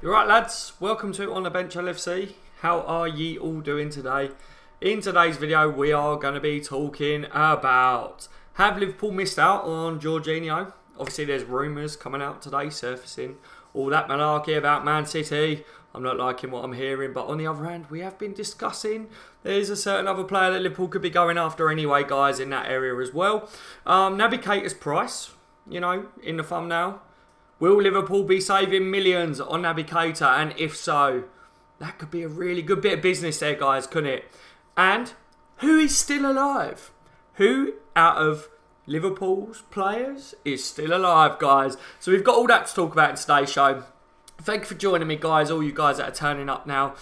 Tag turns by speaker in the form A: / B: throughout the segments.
A: Right lads, welcome to On the Bench LFC. How are ye all doing today? In today's video we are going to be talking about, have Liverpool missed out on Jorginho? Obviously there's rumours coming out today surfacing, all that malarkey about Man City. I'm not liking what I'm hearing, but on the other hand we have been discussing there's a certain other player that Liverpool could be going after anyway guys in that area as well. Naby Keita's price, you know, in the thumbnail. Will Liverpool be saving millions on Naby Keita? And if so, that could be a really good bit of business there, guys, couldn't it? And who is still alive? Who out of Liverpool's players is still alive, guys? So we've got all that to talk about in today's show. Thank you for joining me, guys. All you guys that are turning up now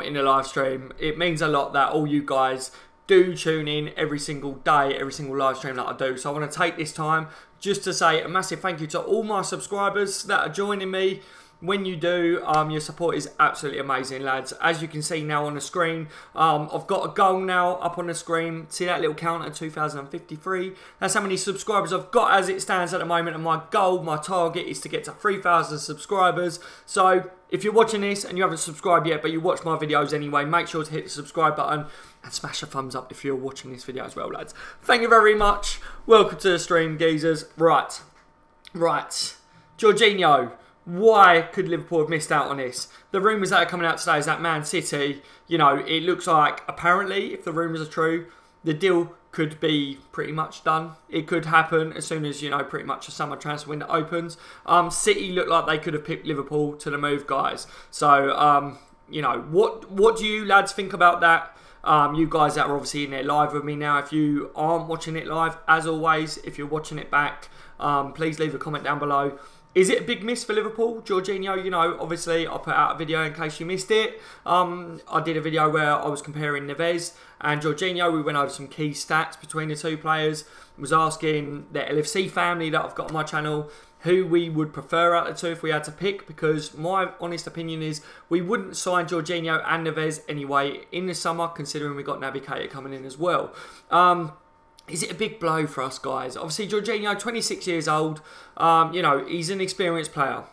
A: in the live stream. It means a lot that all you guys do tune in every single day, every single live stream that I do. So I want to take this time just to say a massive thank you to all my subscribers that are joining me. When you do, your support is absolutely amazing, lads. As you can see now on the screen, I've got a goal now up on the screen. See that little counter, 2,053. That's how many subscribers I've got as it stands at the moment. And my goal, my target is to get to 3,000 subscribers. So if you're watching this and you haven't subscribed yet, but you watch my videos anyway, make sure to hit the subscribe button and smash a thumbs up if you're watching this video as well, lads. Thank you very much. Welcome to the stream, geezers. Right. Jorginho. Why could Liverpool have missed out on this? The rumours that are coming out today is that Man City, you know, it looks like, apparently, if the rumours are true, the deal could be pretty much done. It could happen as soon as, you know, pretty much the summer transfer window opens. City look like they could have picked Liverpool to the move, guys. So, you know, what do you lads think about that? You guys that are obviously in there live with me now, if you aren't watching it live, as always, if you're watching it back, please leave a comment down below. Is it a big miss for Liverpool? Jorginho, you know, obviously I put out a video in case you missed it. I did a video where I was comparing Neves and Jorginho. We went over some key stats between the two players. I was asking the LFC family that I've got on my channel who we would prefer out of the two if we had to pick, because my honest opinion is we wouldn't sign Jorginho and Neves anyway in the summer, considering we got Naby Keita coming in as well. Is it a big blow for us, guys? Obviously, Jorginho, 26 years old. You know, he's an experienced player.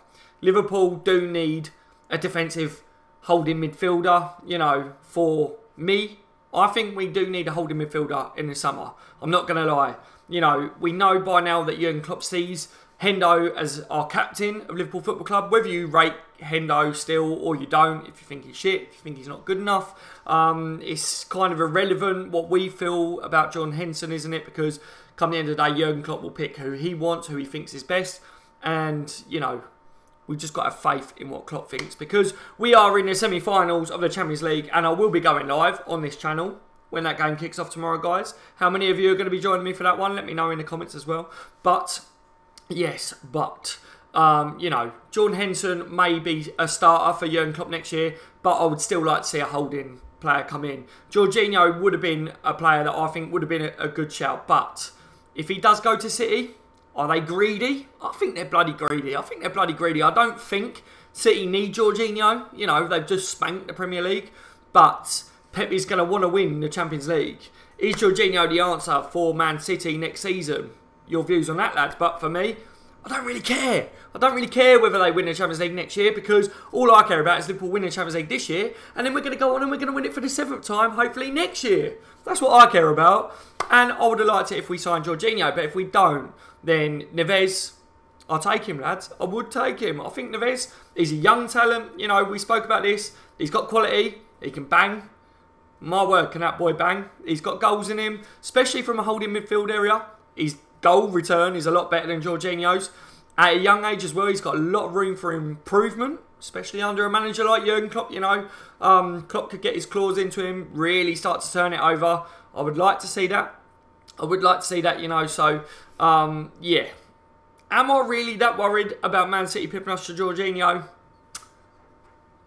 A: Liverpool do need a defensive holding midfielder. You know, for me, I think we do need a holding midfielder in the summer. I'm not going to lie. You know, we know by now that Jurgen Klopp sees Hendo as our captain of Liverpool Football Club. Whether you rate Hendo still or you don't, if you think he's shit, if you think he's not good enough, it's kind of irrelevant what we feel about John Henson, isn't it? Because come the end of the day, Jurgen Klopp will pick who he wants, who he thinks is best. And, you know, we've just got to have faith in what Klopp thinks, because we are in the semi-finals of the Champions League and I will be going live on this channel when that game kicks off tomorrow, guys. How many of you are going to be joining me for that one? Let me know in the comments as well. But yes, you know, Jordan Henson may be a starter for Jurgen Klopp next year, but I would still like to see a holding player come in. Jorginho would have been a player that I think would have been a good shout, but if he does go to City, are they greedy? I think they're bloody greedy. I don't think City need Jorginho. You know, they've just spanked the Premier League, but Pep is going to want to win the Champions League. Is Jorginho the answer for Man City next season? Your views on that, lads. But for me, I don't really care. I don't really care whether they win the Champions League next year, because all I care about is Liverpool winning the Champions League this year, and then we're going to go on and we're going to win it for the 7th time, hopefully next year. That's what I care about. And I would have liked it if we signed Jorginho, but if we don't, then Neves, I'll take him, lads. I would take him. I think Neves, he's a young talent. You know, we spoke about this. He's got quality. He can bang. My word, can that boy bang? He's got goals in him, especially from a holding midfield area. His goal return is a lot better than Jorginho's. At a young age as well, he's got a lot of room for improvement, especially under a manager like Jurgen Klopp. You know, Klopp could get his claws into him, really start to turn it over. I would like to see that. You know, so, yeah. Am I really that worried about Man City pipping us to Jorginho?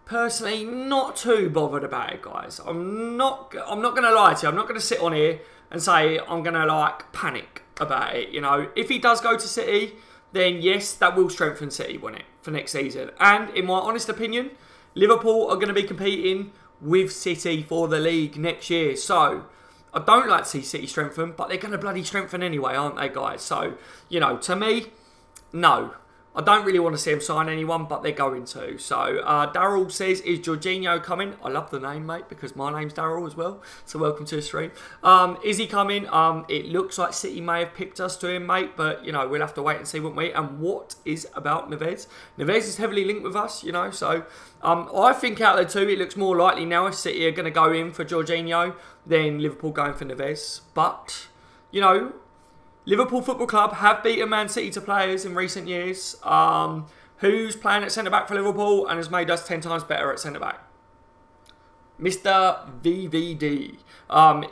A: Personally, not too bothered about it, guys. I'm not going to lie to you. I'm not going to sit on here and say I'm going to, like, panic about it. You know, if he does go to City, then yes, that will strengthen City, won't it, for next season. And in my honest opinion, Liverpool are going to be competing with City for the league next year. So I don't like to see City strengthen, but they're going to bloody strengthen anyway, aren't they, guys? So, you know, to me, no. I don't really want to see him sign anyone, but they're going to. So, Daryl says, is Jorginho coming? I love the name, mate, because my name's Daryl as well. So, welcome to the stream. Is he coming? It looks like City may have picked us to him, mate, but, you know, we'll have to wait and see, won't we? And what is about Neves? Neves is heavily linked with us, you know, so I think out of the two, it looks more likely now if City are going to go in for Jorginho than Liverpool going for Neves. But, you know, Liverpool Football Club have beaten Man City to players in recent years. Who's playing at centre-back for Liverpool and has made us 10 times better at centre-back? Mr. VVD.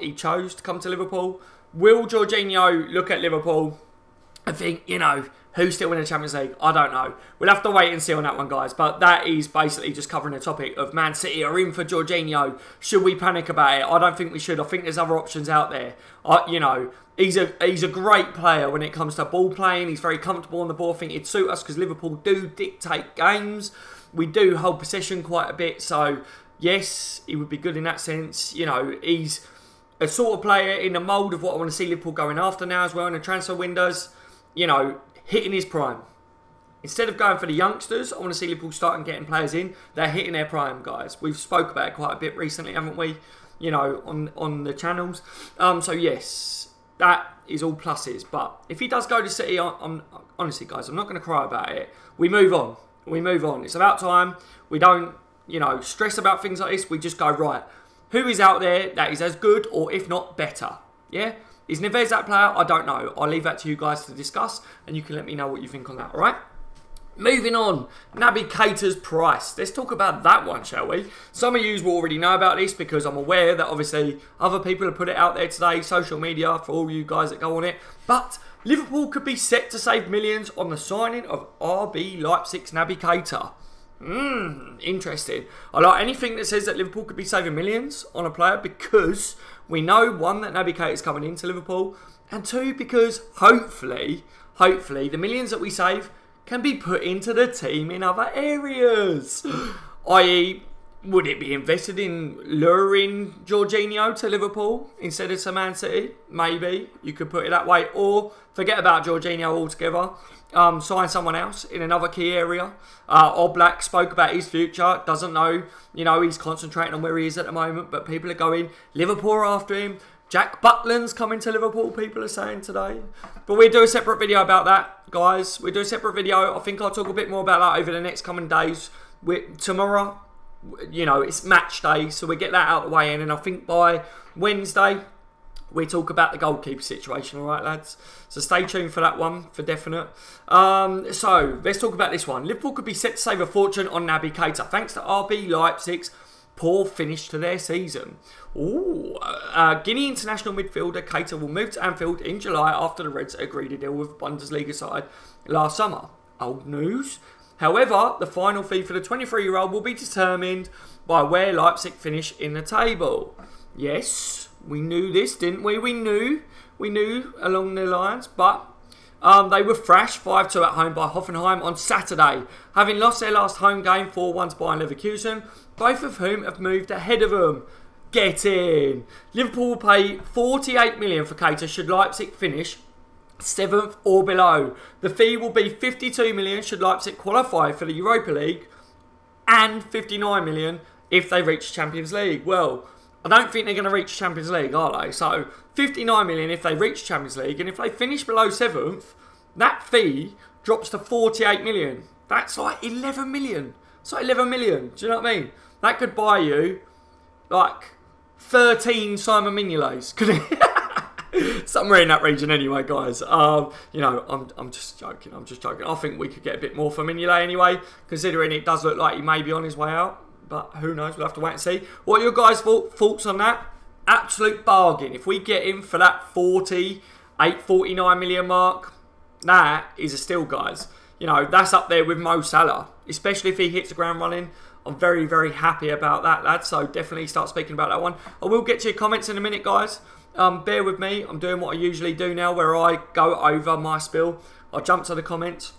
A: He chose to come to Liverpool. Will Jorginho look at Liverpool and think, you know, who's still in the Champions League? I don't know. We'll have to wait and see on that one, guys. But that is basically just covering the topic of Man City are in for Jorginho. Should we panic about it? I don't think we should. I think there's other options out there. You know, he's a great player when it comes to ball playing. He's very comfortable on the ball. I think it'd suit us because Liverpool do dictate games. We do hold possession quite a bit. So, yes, he would be good in that sense. You know, he's a sort of player in the mould of what I want to see Liverpool going after now as well in the transfer windows. You know, hitting his prime. Instead of going for the youngsters, I want to see Liverpool starting getting players in. They're hitting their prime, guys. We've spoke about it quite a bit recently, haven't we? You know, on the channels. So, yes, that is all pluses. But if he does go to City, honestly, guys, I'm not going to cry about it. We move on. We move on. It's about time. We don't, you know, stress about things like this. We just go, right, who is out there that is as good or, if not, better? Yeah? Is Neves that player? I don't know. I'll leave that to you guys to discuss, and you can let me know what you think on that, all right? Moving on, Naby Keita's price. Let's talk about that one, shall we? Some of you will already know about this because I'm aware that obviously other people have put it out there today, social media, for all you guys that go on it. But Liverpool could be set to save millions on the signing of RB Leipzig's Naby Keita. Interesting. I like anything that says that Liverpool could be saving millions on a player because we know, one, that Naby Keita is coming into Liverpool, and two, because hopefully, the millions that we save can be put into the team in other areas. I.e., would it be invested in luring Jorginho to Liverpool instead of to Man City? Maybe. You could put it that way. Or forget about Jorginho altogether. Sign someone else in another key area. Oblak spoke about his future. Doesn't know. You know, he's concentrating on where he is at the moment. But people are going. Liverpool are after him. Jack Butland's coming to Liverpool, people are saying today. But we'll do a separate video about that, guys. We'll do a separate video. I think I'll talk a bit more about that over the next coming days. Tomorrow, you know, it's match day, so we get that out of the way in. And I think by Wednesday, we talk about the goalkeeper situation, all right, lads? So stay tuned for that one, for definite. So, let's talk about this one. Liverpool could be set to save a fortune on Naby Keita, thanks to RB Leipzig's poor finish to their season. Guinea international midfielder Keita will move to Anfield in July after the Reds agreed a deal with Bundesliga side last summer. Old news. However, the final fee for the 23-year-old will be determined by where Leipzig finish in the table. Yes, we knew this, didn't we? We knew along the lines, but they were thrashed 5-2 at home by Hoffenheim on Saturday, having lost their last home game 4-1 to Bayern Leverkusen, both of whom have moved ahead of them. Get in! Liverpool will pay $48 million for Keita should Leipzig finish 7th or below. The fee will be $52 million should Leipzig qualify for the Europa League and $59 million if they reach Champions League. Well, I don't think they're going to reach Champions League, are they? So, $59 million if they reach Champions League, and if they finish below 7th, that fee drops to $48 million. That's like $11 million. It's like $11 million. Do you know what I mean? That could buy you, like, 13 Simon Mignolet's. Somewhere in that region anyway, guys. You know, I'm just joking. I think we could get a bit more for Mignolet anyway, considering it does look like he may be on his way out. But who knows? We'll have to wait and see. What are your guys' thoughts on that? Absolute bargain. If we get him for that 49 million mark, that is a steal, guys. You know, that's up there with Mo Salah, especially if he hits the ground running. I'm very, very happy about that, lads. So definitely start speaking about that one. I will get to your comments in a minute, guys. Bear with me. I'm doing what I usually do now, where I go over my spill. I jump to the comments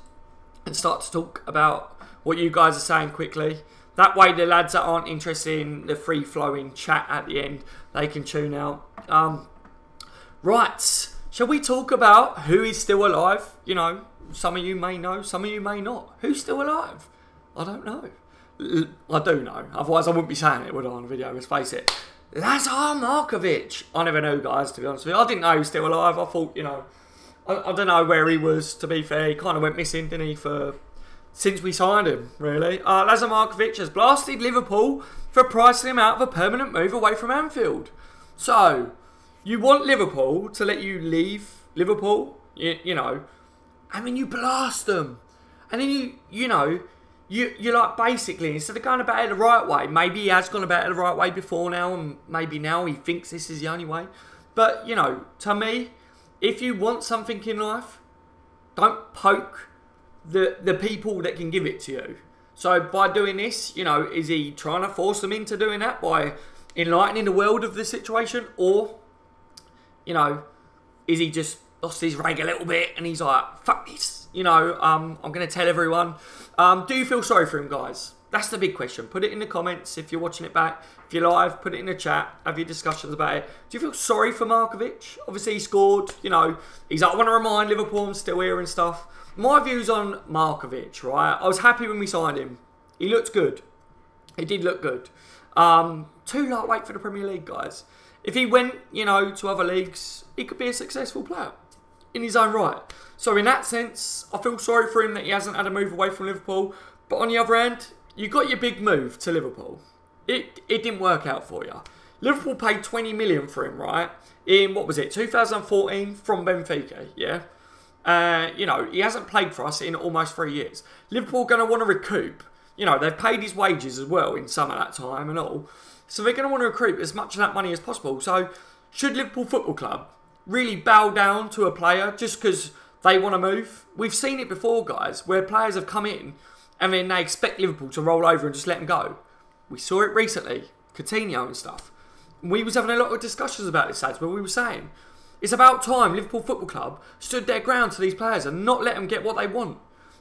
A: and start to talk about what you guys are saying quickly. That way, the lads that aren't interested in the free-flowing chat at the end, they can tune out. Right. Shall we talk about who is still alive? You know, some of you may know, some of you may not. Who's still alive? I don't know. I do know. Otherwise, I wouldn't be saying it, would I, on the video? Let's face it. Lazar Markovic. I never knew, guys, to be honest with you. I didn't know he was still alive. I thought, you know, I don't know where he was, to be fair. He kind of went missing, didn't he, since we signed him, really. Lazar Markovic has blasted Liverpool for pricing him out of a permanent move away from Anfield. So, you want Liverpool to let you leave Liverpool, you know, I mean, you blast them. And then you're like, basically, instead of going about it the right way, maybe he has gone about it the right way before now, and maybe now he thinks this is the only way. But, you know, to me, if you want something in life, don't poke the people that can give it to you. So by doing this, you know, is he trying to force them into doing that by enlightening the world of the situation? Or, you know, is he just lost his rag a little bit and he's like, fuck this, you know, I'm going to tell everyone. Do you feel sorry for him, guys? That's the big question. Put it in the comments if you're watching it back. If you're live, put it in the chat. Have your discussions about it. Do you feel sorry for Markovic? Obviously, he scored. You know, he's like, I want to remind Liverpool I'm still here and stuff. My views on Markovic, right? I was happy when we signed him. He looked good. He did look good. Too lightweight for the Premier League, guys. If he went, you know, to other leagues, he could be a successful player in his own right. So in that sense, I feel sorry for him that he hasn't had a move away from Liverpool. But on the other hand, you got your big move to Liverpool. It didn't work out for you. Liverpool paid 20 million for him, right? In, what was it, 2014 from Benfica, yeah? You know, he hasn't played for us in almost 3 years. Liverpool are going to want to recoup. You know, they've paid his wages as well in some of that time and all. So they're going to want to recoup as much of that money as possible. So should Liverpool Football Club really bow down to a player just because they want to move? We've seen it before, guys, where players have come in and then they expect Liverpool to roll over and just let them go. We saw it recently, Coutinho and stuff. We was having a lot of discussions about this, lads, where we were saying it's about time Liverpool Football Club stood their ground to these players and not let them get what they want.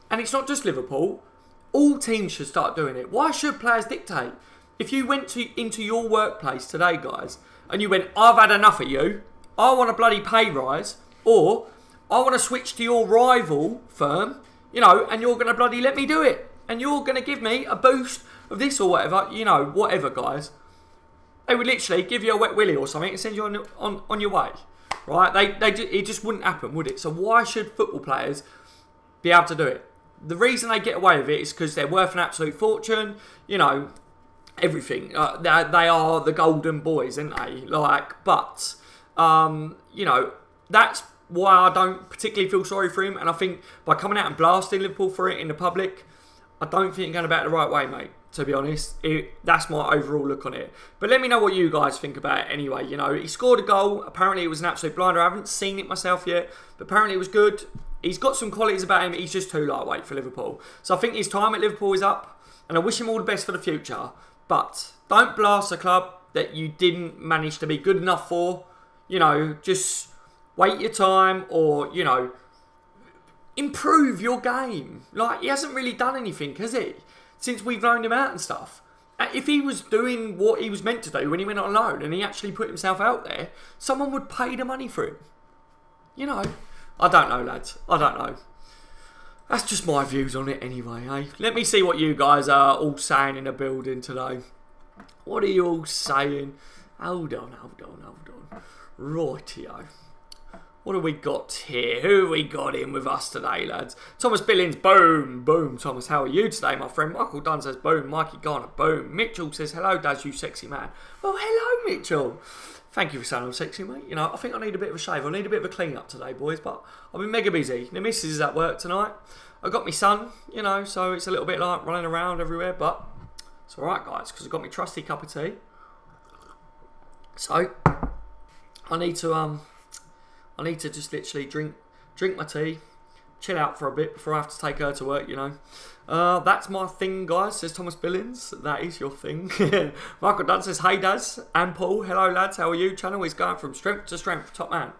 A: And it's not just Liverpool. All teams should start doing it. Why should players dictate? If you went into your workplace today, guys, and you went, I've had enough of you, I want a bloody pay rise, or I want to switch to your rival firm, you know, and you're going to bloody let me do it, and you're going to give me a boost of this or whatever, you know, whatever, guys. They would literally give you a wet willy or something and send you on your way, right? It just wouldn't happen, would it? So why should football players be able to do it? The reason they get away with it is because they're worth an absolute fortune, you know, everything. They are the golden boys, aren't they? Like, but, you know, that's why I don't particularly feel sorry for him. And I think by coming out and blasting Liverpool for it in the public, I don't think you're going about it the right way, mate. To be honest, that's my overall look on it. But let me know what you guys think about it anyway. You know, he scored a goal. Apparently, it was an absolute blinder. I haven't seen it myself yet, but apparently it was good. He's got some qualities about him. He's just too lightweight for Liverpool. So I think his time at Liverpool is up, and I wish him all the best for the future. But don't blast a club that you didn't manage to be good enough for. You know, just wait your time, or, you know, improve your game. Like, he hasn't really done anything, has he? Since we've loaned him out and stuff. If he was doing what he was meant to do when he went on loan and he actually put himself out there, someone would pay the money for him. You know, I don't know, lads. I don't know. That's just my views on it anyway, eh? Let me see what you guys are all saying in the building today. What are you all saying? Hold on. Rightio. What have we got here? Who have we got in with us today, lads? Thomas Billings, boom. Boom, Thomas. How are you today, my friend? Michael Dunn says, boom. Mikey Garner, boom. Mitchell says, hello, Daz, you sexy man. Well, hello, Mitchell. Thank you for saying I'm sexy, mate. You know, I think I need a bit of a shave. I need a bit of a clean up today, boys. But I've been mega busy. The missus is at work tonight. I got my son, you know, so it's a little bit like running around everywhere. But it's all right, guys, because I've got my trusty cup of tea. So I need to just literally drink my tea, chill out for a bit before I have to take her to work, you know. That's my thing, guys, says Thomas Billings. That is your thing. Michael Dunn says, hey, Daz and Paul. Hello, lads. How are you? Channel is going from strength to strength. Top man.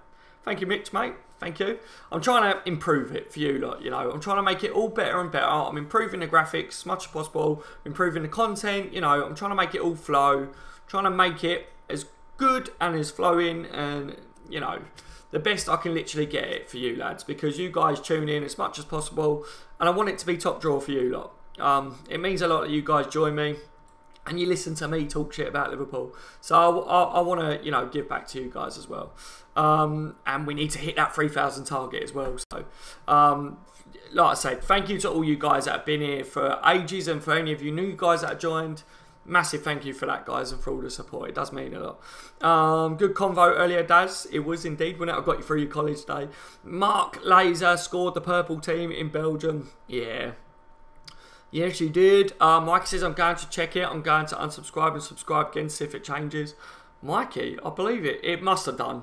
A: Thank you, Mitch, mate. Thank you. I'm trying to improve it for you lot, you know. I'm trying to make it all better and better. I'm improving the graphics as much as possible. Improving the content, you know. I'm trying to make it all flow. Trying to make it as good and as flowing and, you know, the best I can literally get it for you lads, because you guys tune in as much as possible, and I want it to be top draw for you lot. It means a lot that you guys join me and you listen to me talk shit about Liverpool. So I want to, you know, give back to you guys as well. And we need to hit that 3,000 target as well. So, like I said, thank you to all you guys that have been here for ages, and for any of you new guys that have joined, massive thank you for that, guys, and for all the support. It does mean a lot. Good convo earlier, Daz. It was indeed, when I got you through your college day. Mark Laser scored the purple team in Belgium. Yeah. Yes, you did. Mikey says, I'm going to check it. I'm going to unsubscribe and subscribe again, see if it changes. Mikey, I believe it. It must have done.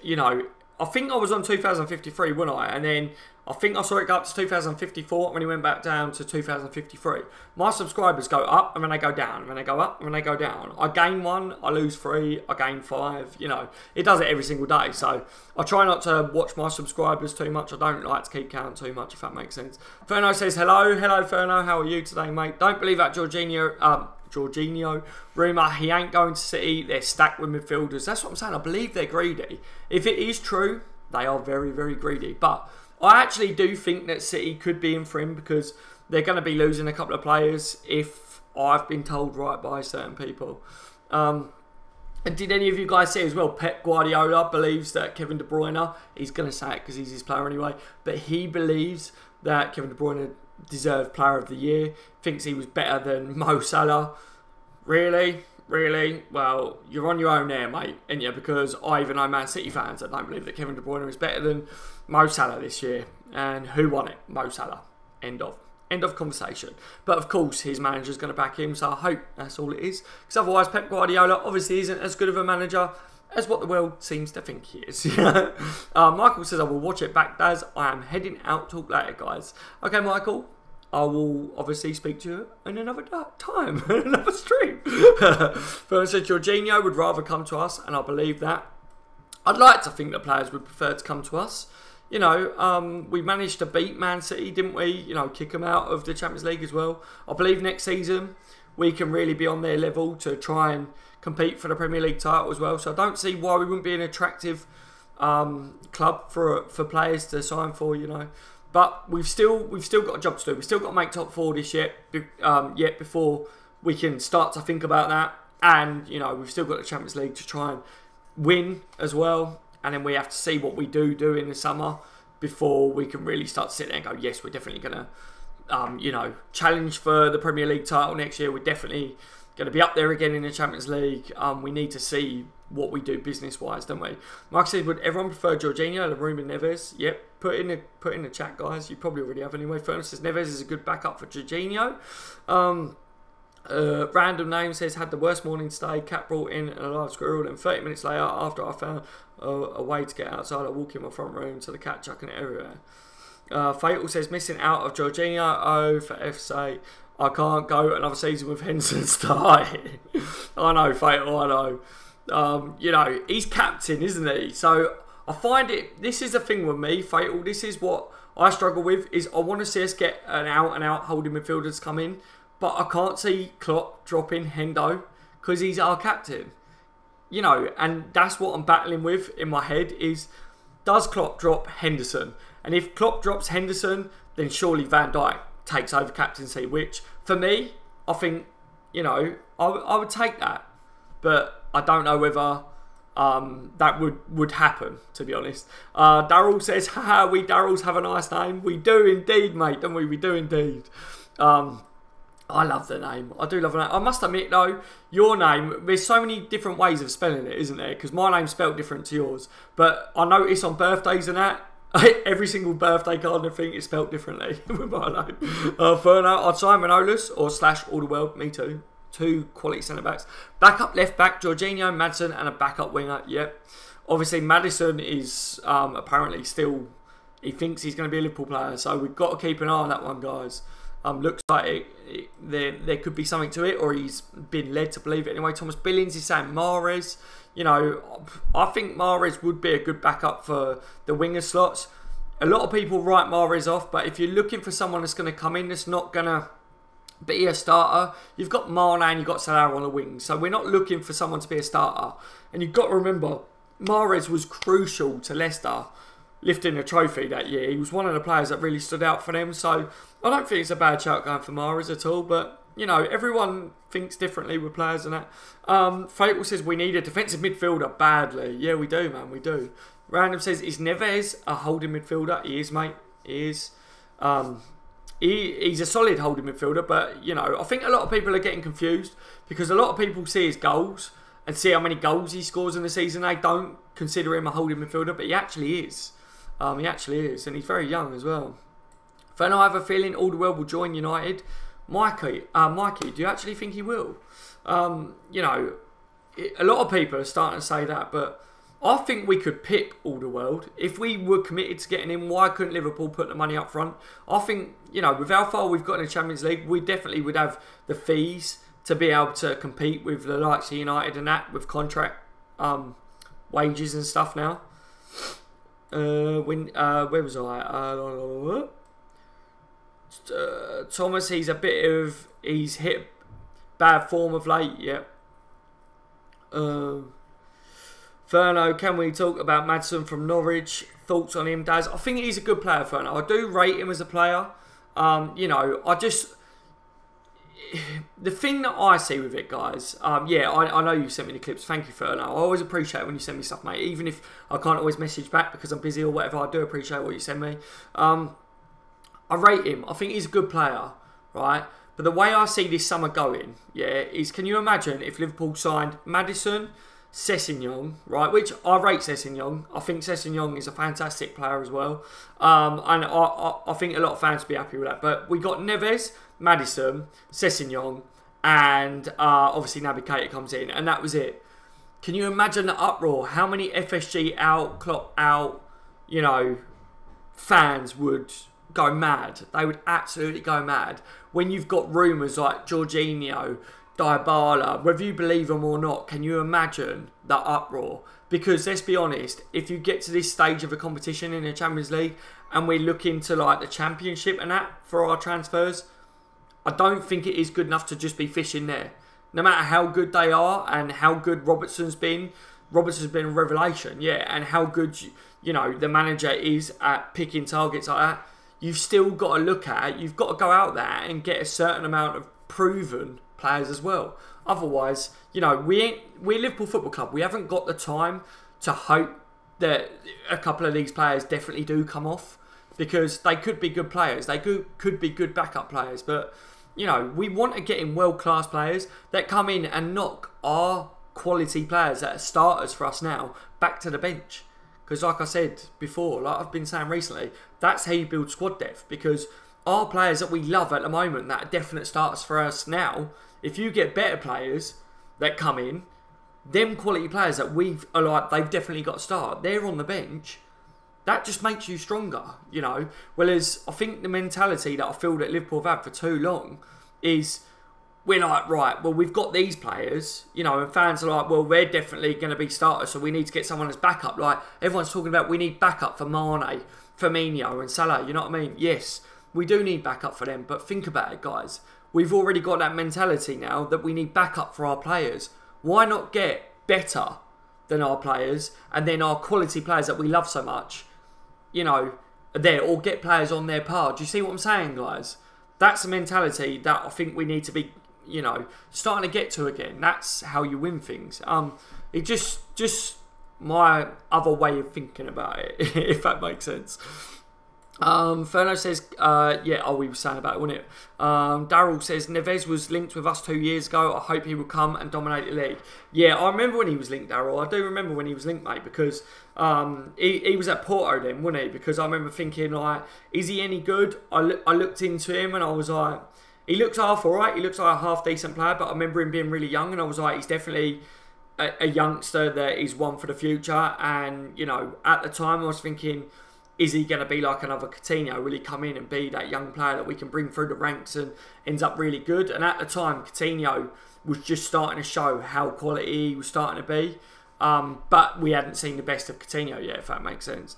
A: You know, I think I was on 2053, wasn't I? And then I think I saw it go up to 2054 when it went back down to 2053. My subscribers go up and then they go down, and then they go up and then they go down. I gain 1, I lose 3, I gain 5. You know, it does it every single day. So I try not to watch my subscribers too much. I don't like to keep count too much, if that makes sense. Ferno says, hello. Hello, Ferno. How are you today, mate? Don't believe that Jorginho rumour. He ain't going to City. They're stacked with midfielders. That's what I'm saying. I believe they're greedy. If it is true, they are very, very greedy. But I actually do think that City could be in for him, because they're going to be losing a couple of players, if I've been told right by certain people. And did any of you guys see as well, Pep Guardiola believes that Kevin De Bruyne, he's going to say it because he's his player anyway, but he believes that Kevin De Bruyne deserved Player of the Year, thinks he was better than Mo Salah. Really? Really? Well, you're on your own there, mate, ain't you? Because I even know Man City fans that don't believe that Kevin De Bruyne is better than Mo Salah this year. And who won it? Mo Salah. End of conversation. But of course, his manager's going to back him, so I hope that's all it is. Because otherwise, Pep Guardiola obviously isn't as good of a manager as what the world seems to think he is. Michael says, I will watch it back, Daz. I am heading out. Talk later, guys. Okay, Michael. I will obviously speak to you in another time, another stream. First said, Jorginho would rather come to us, and I believe that. I'd like to think that players would prefer to come to us. You know, we managed to beat Man City, didn't we? You know, kick them out of the Champions League as well. I believe next season we can really be on their level to try and compete for the Premier League title as well. So I don't see why we wouldn't be an attractive club for players to sign for, you know. But we've still got a job to do. We've still got to make top 4 this year, yet before we can start to think about that. And, you know, we've still got the Champions League to try and win as well. And then we have to see what we do in the summer before we can really start to sit there and go, yes, we're definitely going to, you know, challenge for the Premier League title next year. We're definitely going to be up there again in the Champions League. We need to see what we do business-wise, don't we? Mark said, would everyone prefer Jorginho to Ruben Neves? Yep. Put in the chat, guys. You probably already have anyway. Furnace says Neves is a good backup for Jorginho. Random name says, had the worst morning today. Cat brought in a live squirrel, and 30 minutes later, after I found a way to get outside, I walk in my front room to the cat chucking it everywhere. Fatal says, missing out of Jorginho. Oh, for F's sake. I can't go another season with Henson starting. I know, Fatal, I know. You know, he's captain, isn't he? So I find it, this is the thing with me, Fatal, this is what I struggle with, is I want to see us get an out-and-out holding midfielders come in, but I can't see Klopp dropping Hendo because he's our captain. You know, and that's what I'm battling with in my head is, does Klopp drop Henderson? And if Klopp drops Henderson, then surely Van Dijk takes over captaincy, which for me, I think, you know, I would take that. But I don't know whether that would happen, to be honest. Daryl says, haha, we Daryls have a nice name. We do indeed, mate, don't we? We do indeed. I love the name. I do love the name. I must admit, though, your name, there's so many different ways of spelling it, isn't there? Because my name's spelled different to yours. But I notice on birthdays and that, every single birthday card and thing is spelled differently with my name. Ferno, I'd sign Manolas or / all the world. Me too. 2 quality centre-backs. Backup left-back, Jorginho, Maddison, and a backup winger. Yep. Obviously, Maddison is apparently still, he thinks he's going to be a Liverpool player. So we've got to keep an eye on that one, guys. Looks like there could be something to it, or he's been led to believe it anyway. Thomas Billings is saying Mahrez. You know, I think Mahrez would be a good backup for the winger slots. A lot of people write Mahrez off, but if you're looking for someone that's going to come in that's not going to be a starter, you've got Mane and you've got Salah on the wings. So we're not looking for someone to be a starter. And you've got to remember, Mahrez was crucial to Leicester lifting a trophy that year. He was one of the players that really stood out for them. So I don't think it's a bad shout going for Mahrez at all. But, you know, everyone thinks differently with players and that. Fatal says we need a defensive midfielder badly. Yeah, we do, man. We do. Random says, is Neves a holding midfielder? He is, mate. He is. He's a solid holding midfielder, but, you know, I think a lot of people are getting confused because a lot of people see his goals and see how many goals he scores in the season. They don't consider him a holding midfielder, but he actually is. He actually is, and he's very young as well. Then I have a feeling Alderweireld will join United. Mikey, do you actually think he will? You know, a lot of people are starting to say that, but I think we could pip Alderweireld. If we were committed to getting him, why couldn't Liverpool put the money up front? I think, you know, with how far we've got in the Champions League, we definitely would have the fees to be able to compete with the likes of United and that, with contract wages and stuff now. Where was I? Thomas, he's hit bad form of late, yeah. Furno, can we talk about Maddison from Norwich? Thoughts on him, Daz? I think he's a good player, Furno. I do rate him as a player. You know, the thing that I see with it, guys, yeah, I know you sent me the clips. Thank you, Furno. I always appreciate it when you send me stuff, mate. Even if I can't always message back because I'm busy or whatever, I do appreciate what you send me. I rate him. I think he's a good player, right? But the way I see this summer going, yeah, is can you imagine if Liverpool signed Maddison, Sessegnon, right? Which I rate Sessegnon. I think Sessegnon is a fantastic player as well. And I think a lot of fans will be happy with that. But we got Neves, Maddison, Sessegnon, and obviously Naby Keita comes in. And that was it. Can you imagine the uproar? How many FSG out, Klopp out, you know, fans would go mad. They would absolutely go mad. When you've got rumours like Jorginho, Dybala, whether you believe them or not, can you imagine that uproar? Because let's be honest, if you get to this stage of a competition in the Champions League and we're looking to like the Championship and that for our transfers, I don't think it is good enough to just be fishing there. No matter how good they are and how good Robertson's been a revelation, yeah, and how good, you know, the manager is at picking targets like that, you've still got to look at, you've got to go out there and get a certain amount of proven players as well. Otherwise, you know, we're Liverpool Football Club. We haven't got the time to hope that a couple of these players definitely do come off, because they could be good players. They could be good backup players. But, you know, we want to get in world-class players that come in and knock our quality players that are starters for us now back to the bench. Because like I said before, like I've been saying recently, that's how you build squad depth. Because our players that we love at the moment, that are definite starters for us now, if you get better players that come in, them quality players that they've definitely got to start, they're on the bench, that just makes you stronger, you know. Whereas I think the mentality that I feel that Liverpool have had for too long is, we're like, right, well, we've got these players, you know, and fans are like, well, they're definitely going to be starters, so we need to get someone as backup. Like, everyone's talking about we need backup for Mane, Firmino and Salah, you know what I mean? Yes, we do need backup for them, but think about it, guys. We've already got that mentality now that we need backup for our players. Why not get better than our players, and then our quality players that we love so much, you know, there, or get players on their par? Do you see what I'm saying, guys? That's a mentality that I think we need to be, you know, starting to get to again. That's how you win things. It just my other way of thinking about it, if that makes sense. Ferno says, we were saying about it, wasn't it? Daryl says, Neves was linked with us 2 years ago. I hope he will come and dominate the league. Yeah, I remember when he was linked, Daryl. I do remember when he was linked, mate, because he was at Porto then, wasn't he? Because I remember thinking, like, is he any good? I looked into him and I was like, he looks half alright. He looks like a half decent player, but I remember him being really young and I was like, he's definitely a youngster that is one for the future. And, you know, at the time I was thinking, is he going to be like another Coutinho? Will he come in and be that young player that we can bring through the ranks and ends up really good? And at the time, Coutinho was just starting to show how quality he was starting to be. But we hadn't seen the best of Coutinho yet, if that makes sense.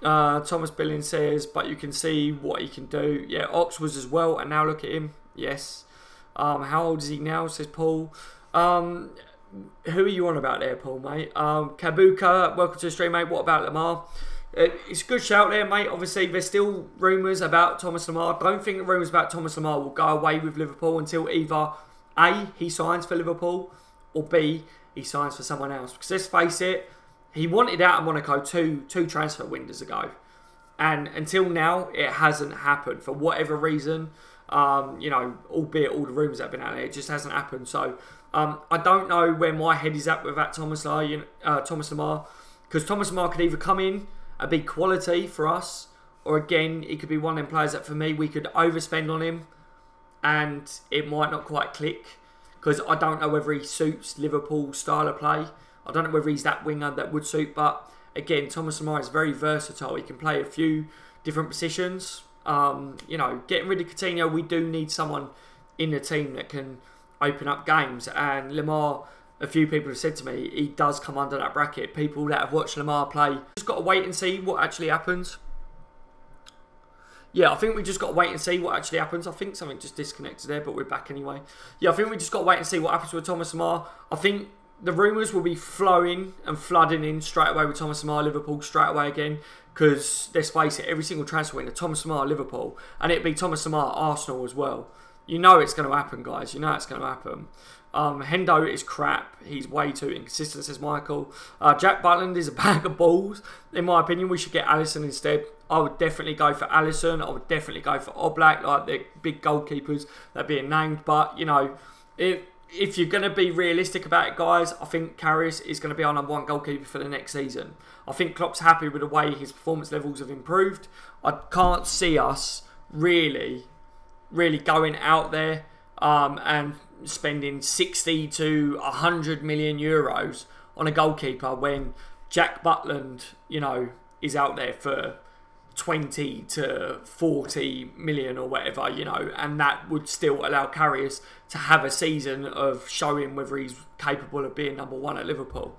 A: Thomas Billings says, but you can see what he can do. Yeah, Ox was as well, and now look at him. Yes. How old is he now, says Paul. who are you on about there, Paul, mate? Kabuka, welcome to the stream, mate. What about Lamar? It's a good shout there, mate. Obviously, there's still rumours about Thomas Lamar. I don't think the rumours about Thomas Lamar will go away with Liverpool until either A, he signs for Liverpool, or B, he signs for someone else. Because let's face it, he wanted out of Monaco two transfer windows ago. And until now, it hasn't happened for whatever reason. You know, albeit all the rumours that have been out there, it just hasn't happened. So, I don't know where my head is at with that Thomas Lamar. Because Thomas Lamar could either come in a big quality for us, or again, he could be one of them players that for me, we could overspend on him and it might not quite click, because I don't know whether he suits Liverpool's style of play. I don't know whether he's that winger that would suit, but again, Thomas Lamar is very versatile. He can play a few different positions. You know, getting rid of Coutinho, we do need someone in the team that can open up games, and Lamar, a few people have said to me, he does come under that bracket. People that have watched Lamar play, just got to wait and see what actually happens. Yeah, I think we just got to wait and see what actually happens. I think something just disconnected there, but we're back anyway. Yeah, I think we just got to wait and see what happens with Thomas Lamar. I think the rumours will be flowing and flooding in straight away with Thomas Lamar, Liverpool straight away again. Because, let's face it, every single transfer window, Thomas Lamar, Liverpool, and it'd be Thomas Lamar, Arsenal as well. You know it's going to happen, guys. You know it's going to happen. Hendo is crap. He's way too inconsistent, says Michael. Jack Butland is a bag of balls. In my opinion, we should get Alisson instead. I would definitely go for Alisson. I would definitely go for Oblak, like the big goalkeepers that are being named. But, you know, if you're going to be realistic about it, guys, I think Karius is going to be our #1 goalkeeper for the next season. I think Klopp's happy with the way his performance levels have improved. I can't see us really going out there and spending 60 to 100 million euros on a goalkeeper when Jack Butland, you know, is out there for 20 to 40 million or whatever, you know, and that would still allow Karius to have a season of showing whether he's capable of being #1 at Liverpool.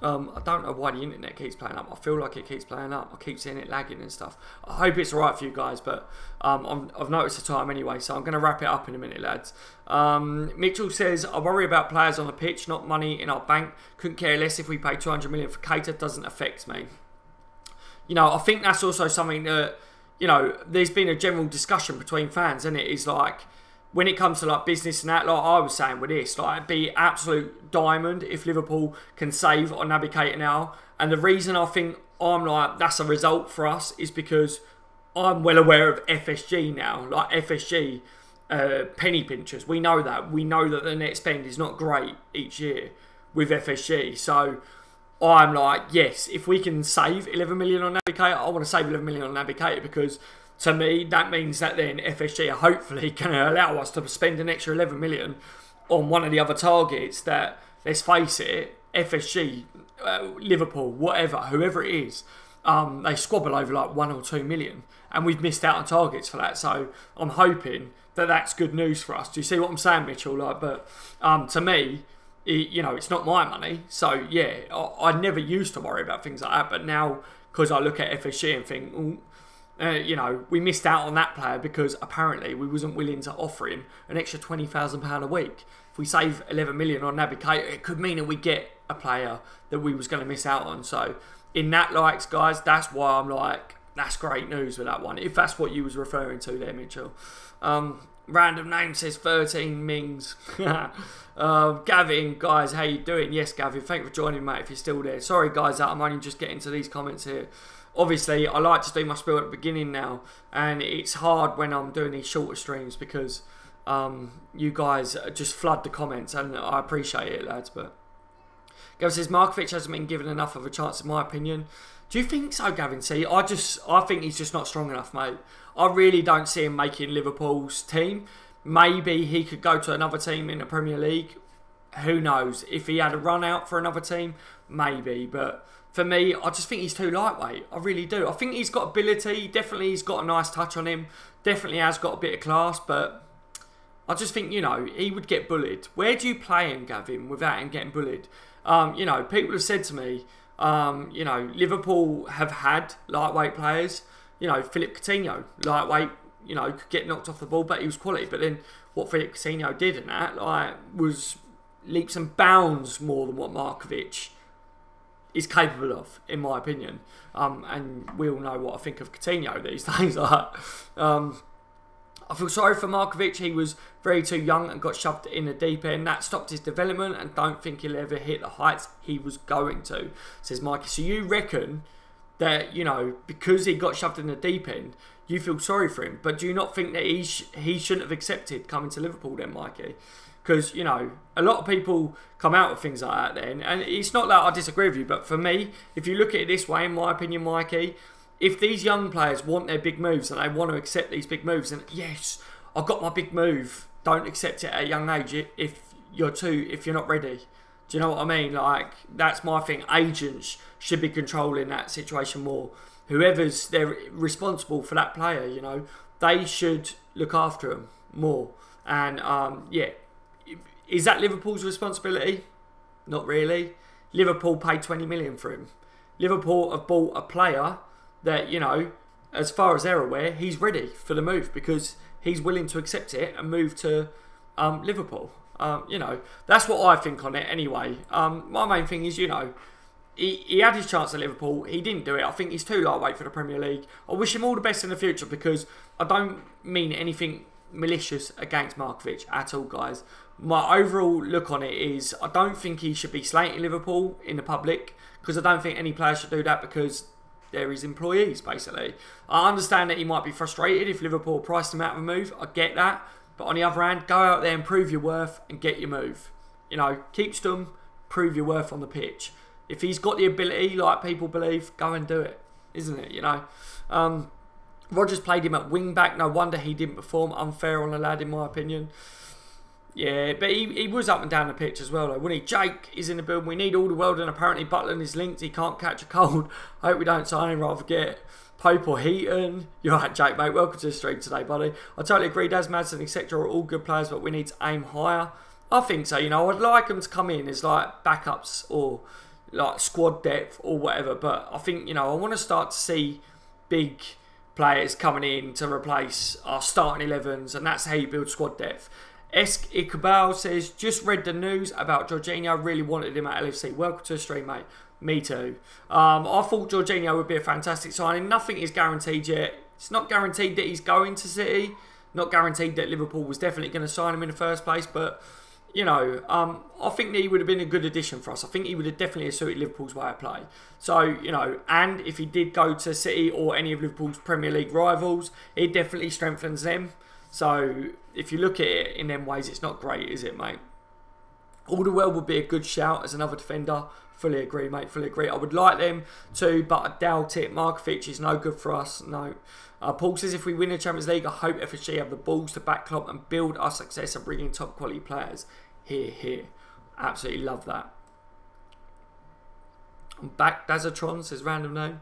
A: I don't know why the internet keeps playing up. I feel like it keeps playing up. I keep seeing it lagging and stuff. I hope it's alright for you guys, but I've noticed the time anyway, so I'm going to wrap it up in a minute, lads. Mitchell says, I worry about players on the pitch, not money in our bank. Couldn't care less if we pay 200 million for Keita. Doesn't affect me. You know, I think that's also something that, you know, there's been a general discussion between fans, and it is like, when it comes to like business and that, like I was saying with this, like it'd be absolute diamond if Liverpool can save on Naby Keita now. And the reason I think I'm like, that's a result for us is because I'm well aware of FSG now. Like FSG, penny pinchers. We know that. We know that the net spend is not great each year with FSG. So I'm like, yes, if we can save 11 million on Naby Keita, I want to save 11 million on Naby Keita, because to me, that means that then FSG are hopefully going to allow us to spend an extra 11 million on one of the other targets that, let's face it, FSG, Liverpool, whatever, whoever it is, they squabble over like 1 or 2 million. And we've missed out on targets for that. So I'm hoping that that's good news for us. Do you see what I'm saying, Mitchell? Like, but to me, you know, it's not my money. So, yeah, I never used to worry about things like that. But now, because I look at FSG and think, ooh, you know, we missed out on that player because apparently we wasn't willing to offer him an extra £20,000 a week. If we save 11 million on Naby Keita, it could mean that we get a player that we was going to miss out on. So in that light, guys, that's why I'm like, that's great news with that one. If that's what you was referring to there, Mitchell. Random name says 13 Mings. Gavin, guys, how you doing? Yes, Gavin, thank you for joining, mate, if you're still there. Sorry, guys, that I'm only just getting to these comments here. Obviously, I like to do my spiel at the beginning now, and it's hard when I'm doing these shorter streams because you guys just flood the comments, and I appreciate it, lads. But Gavin says Markovic hasn't been given enough of a chance, in my opinion. Do you think so, Gavin? See, I think he's just not strong enough, mate. I really don't see him making Liverpool's team. Maybe he could go to another team in the Premier League. Who knows? If he had a run out for another team, maybe. But for me, I just think he's too lightweight. I really do. I think he's got ability. Definitely he's got a nice touch on him. Definitely has got a bit of class. But I just think, you know, he would get bullied. Where do you play him, Gavin, without him getting bullied? You know, people have said to me, you know, Liverpool have had lightweight players. You know, Philippe Coutinho, lightweight, you know, could get knocked off the ball, but he was quality. But then what Philippe Coutinho did and that, like, was leaps and bounds more than what Markovic is capable of, in my opinion. And we all know what I think of Coutinho these days. I feel sorry for Markovic. He was very too young and got shoved in the deep end. That stopped his development, and don't think he'll ever hit the heights he was going to, says Mikey. So you reckon that, you know, because he got shoved in the deep end, you feel sorry for him? But do you not think that he shouldn't have accepted coming to Liverpool then, Mikey? Because, you know, a lot of people come out with things like that then. And it's not that I disagree with you, but for me, if you look at it this way, in my opinion, Mikey, if these young players want their big moves and they want to accept these big moves, and yes, I've got my big move, don't accept it at a young age if you're not ready. Do you know what I mean? Like, that's my thing. Agents should be controlling that situation more. Whoever's they're responsible for that player, you know, they should look after him more. And yeah, is that Liverpool's responsibility? Not really. Liverpool paid 20 million for him. Liverpool have bought a player that, you know, as far as they're aware, he's ready for the move because he's willing to accept it and move to Liverpool. You know, that's what I think on it anyway. My main thing is, you know, he had his chance at Liverpool. He didn't do it. I think he's too lightweight for the Premier League. I wish him all the best in the future because I don't mean anything malicious against Markovic at all, guys. My overall look on it is I don't think he should be slating Liverpool in the public because I don't think any player should do that because they're his employees, basically. I understand that he might be frustrated if Liverpool priced him out of a move. I get that. But on the other hand, go out there and prove your worth and get your move. You know, keep Stum, prove your worth on the pitch. If he's got the ability, like people believe, go and do it. Isn't it, you know? Rodgers played him at wing-back. No wonder he didn't perform. Unfair on the lad, in my opinion. Yeah, but he was up and down the pitch as well, though, wasn't he? Jake is in the building. We need all the world, and apparently Butland is linked. He can't catch a cold. I hope we don't sign him, rather get Pope or Heaton. You're right, Jake, mate. Welcome to the stream today, buddy. I totally agree. Daz, Madsen, etc. are all good players, but we need to aim higher. I think so. You know, I'd like them to come in as like backups or like squad depth or whatever. But I think, you know, I want to start to see big players coming in to replace our starting 11s, and that's how you build squad depth. Esk Iqbal says, just read the news about Jorginho. Really wanted him at LFC. Welcome to the stream, mate. Me too. I thought Jorginho would be a fantastic signing. Nothing is guaranteed yet. It's not guaranteed that he's going to City. Not guaranteed that Liverpool was definitely going to sign him in the first place. But, you know, I think that he would have been a good addition for us. I think he would have definitely suited Liverpool's way of play. So, you know, and if he did go to City or any of Liverpool's Premier League rivals, it definitely strengthens them. So, if you look at it in them ways, it's not great, is it, mate? Alderweireld would be a good shout as another defender. Fully agree, mate. Fully agree. I would like them to, but I doubt it. Markovic is no good for us. No. Paul says, if we win the Champions League, I hope FSG have the balls to back Klopp and build our success and bring in top quality players. Here, here. Absolutely love that. I'm back. Dazatron says, random name.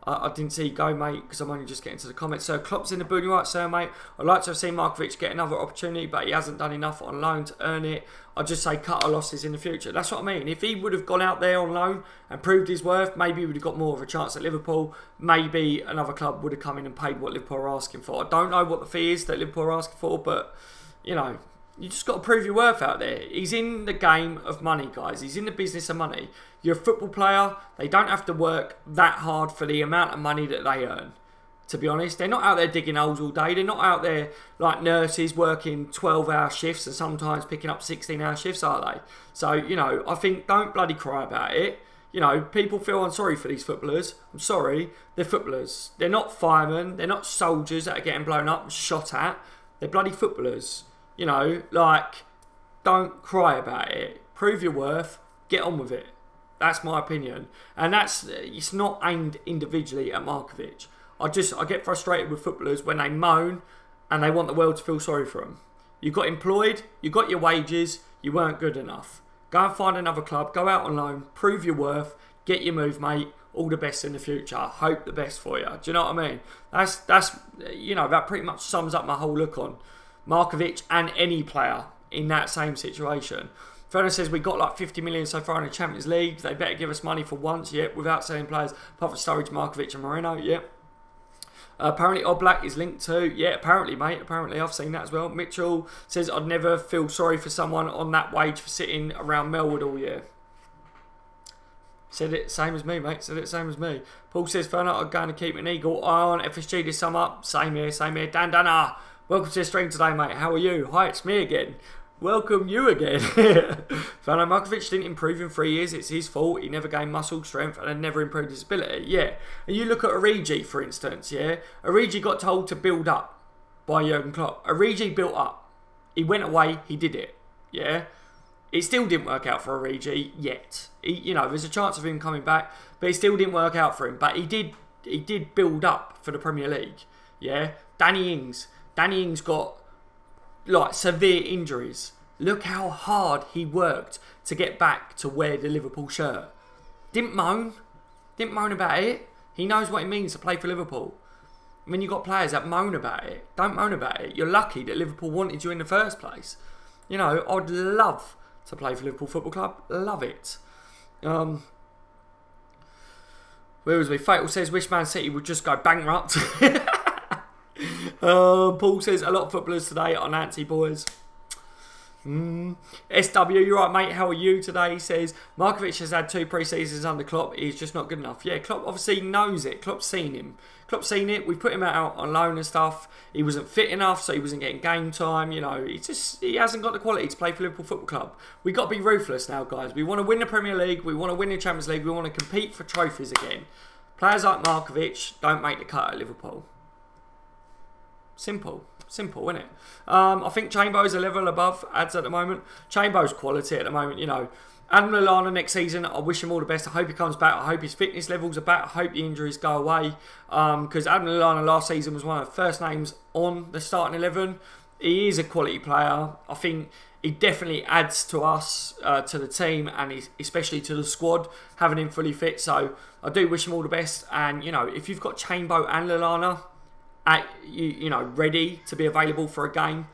A: I didn't see you go, mate, because I'm only just getting to the comments. So, Klopp's in the building, right, sir, mate? I'd like to have seen Markovic get another opportunity, but he hasn't done enough on loan to earn it. I'd just say cut our losses in the future. That's what I mean. If he would have gone out there on loan and proved his worth, maybe he would have got more of a chance at Liverpool. Maybe another club would have come in and paid what Liverpool are asking for. I don't know what the fee is that Liverpool are asking for, but, you know, you just got to prove your worth out there. He's in the game of money, guys. He's in the business of money. You're a football player. They don't have to work that hard for the amount of money that they earn. To be honest, they're not out there digging holes all day. They're not out there like nurses working 12-hour shifts and sometimes picking up 16-hour shifts, are they? So, you know, I think don't bloody cry about it. You know, people feel I'm sorry for these footballers. I'm sorry. They're footballers. They're not firemen. They're not soldiers that are getting blown up and shot at. They're bloody footballers. You know, like, don't cry about it. Prove your worth. Get on with it. That's my opinion. And it's not aimed individually at Markovic. I get frustrated with footballers when they moan and they want the world to feel sorry for them. You got employed, you got your wages, you weren't good enough. Go and find another club, go out on loan, prove your worth, get your move, mate. All the best in the future. I hope the best for you. Do you know what I mean? That's you know, that pretty much sums up my whole look on Markovic and any player in that same situation. Ferner says we got like 50 million so far in the Champions League. They better give us money for once, yep, without selling players apart from Sturridge, Markovic and Moreno, yep. Apparently Oblak is linked to. Yeah, apparently, mate. Apparently, I've seen that as well. Mitchell says, I'd never feel sorry for someone on that wage for sitting around Melwood all year. Said it, same as me, mate. Said it, same as me. Paul says, Fernand, I'm going to keep an eagle eye on FSG this summer. Same here, same here. Dan Dana, welcome to the stream today, mate. How are you? Hi, it's me again. Welcome you again. Fernand Markovic didn't improve in 3 years. It's his fault. He never gained muscle strength and never improved his ability. Yeah. And you look at Origi, for instance, yeah? Origi got told to build up by Jurgen Klopp. Origi built up. He went away. He did it. Yeah? It still didn't work out for Origi yet. You know, there's a chance of him coming back, but it still didn't work out for him. But he did build up for the Premier League. Yeah? Danny Ings got like severe injuries. Look how hard he worked to get back to wear the Liverpool shirt. Didn't moan about it. He knows what it means to play for Liverpool. When you've got players that moan about it, don't moan about it. You're lucky that Liverpool wanted you in the first place. You know, I'd love to play for Liverpool Football Club. Love it. Where was we? Fatal says, wish Man City would just go bankrupt. Paul says, a lot of footballers today are Nancy boys. SW, you're right, mate. How are you today? He says, Markovic has had 2 pre-seasons under Klopp. He's just not good enough. Yeah, Klopp obviously knows it. Klopp's seen him. Klopp's seen it. We've put him out on loan and stuff. He wasn't fit enough, so he wasn't getting game time. You know, he hasn't got the quality to play for Liverpool Football Club. We've got to be ruthless now, guys. We want to win the Premier League. We want to win the Champions League. We want to compete for trophies again. Players like Markovic don't make the cut at Liverpool. Simple, isn't it? I think Chambo's a level above ads at the moment. Chambo's quality at the moment, you know. Adam Lallana next season, I wish him all the best. I hope he comes back. I hope his fitness levels are back. I hope the injuries go away. Because Adam Lallana last season was one of the first names on the starting 11. He is a quality player. I think he definitely adds to us, to the team, and especially to the squad, having him fully fit. So I do wish him all the best. And, you know, if you've got Chambo and Lallana you know, ready to be available for a game,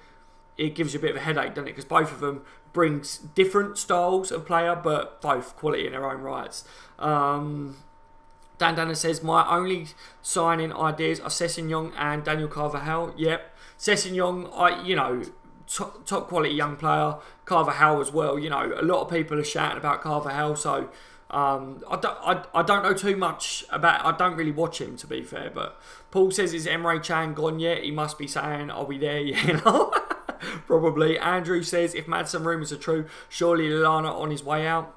A: it gives you a bit of a headache, doesn't it? Because both of them brings different styles of player, but both quality in their own rights. Dan Dana says, my only signing ideas are Sessegnon and Daniel Carvajal. Yep, Sessegnon, you know, top quality young player. Carvajal as well. You know, a lot of people are shouting about Carvajal, so I don't know too much about. I don't really watch him, to be fair. But Paul says, is Emre Can gone yet? He must be saying, are we there yet? You know, probably. Andrew says, if Madsen rumours are true, surely Lallana on his way out.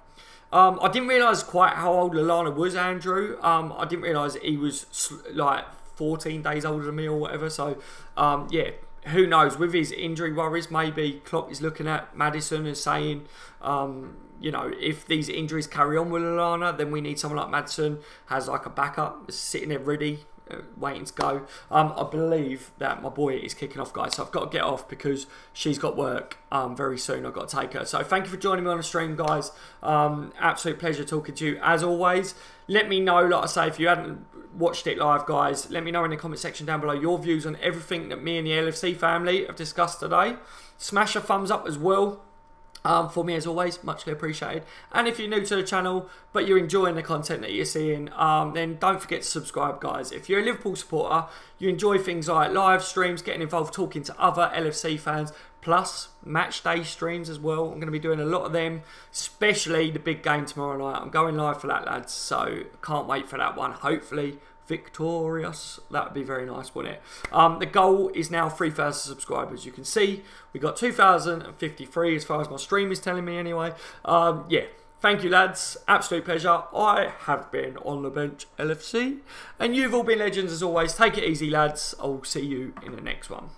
A: I didn't realise quite how old Lallana was, Andrew. I didn't realise he was like 14 days older than me or whatever. So yeah, who knows? With his injury worries, maybe Klopp is looking at Maddison and saying, you know, if these injuries carry on with Lallana, then we need someone like Maddison, has like a backup, sitting there ready, waiting to go. I believe that my boy is kicking off, guys, so I've got to get off because she's got work very soon. I've got to take her. So thank you for joining me on the stream, guys. Absolute pleasure talking to you as always. Let me know, like I say, if you hadn't watched it live, guys, let me know in the comment section down below your views on everything that me and the LFC family have discussed today. Smash a thumbs up as well. For me, as always, muchly appreciated. And if you're new to the channel, but you're enjoying the content that you're seeing, then don't forget to subscribe, guys. If you're a Liverpool supporter, you enjoy things like live streams, getting involved, talking to other LFC fans, plus match day streams as well. I'm going to be doing a lot of them, especially the big game tomorrow night. I'm going live for that, lads, so can't wait for that one. Hopefully victorious. That would be very nice, wouldn't it? The goal is now 3,000 subscribers. You can see we got 2,053 as far as my stream is telling me anyway. Yeah, thank you, lads. Absolute pleasure. I have been On The Bench LFC, and you've all been legends as always. Take it easy, lads. I'll see you in the next one.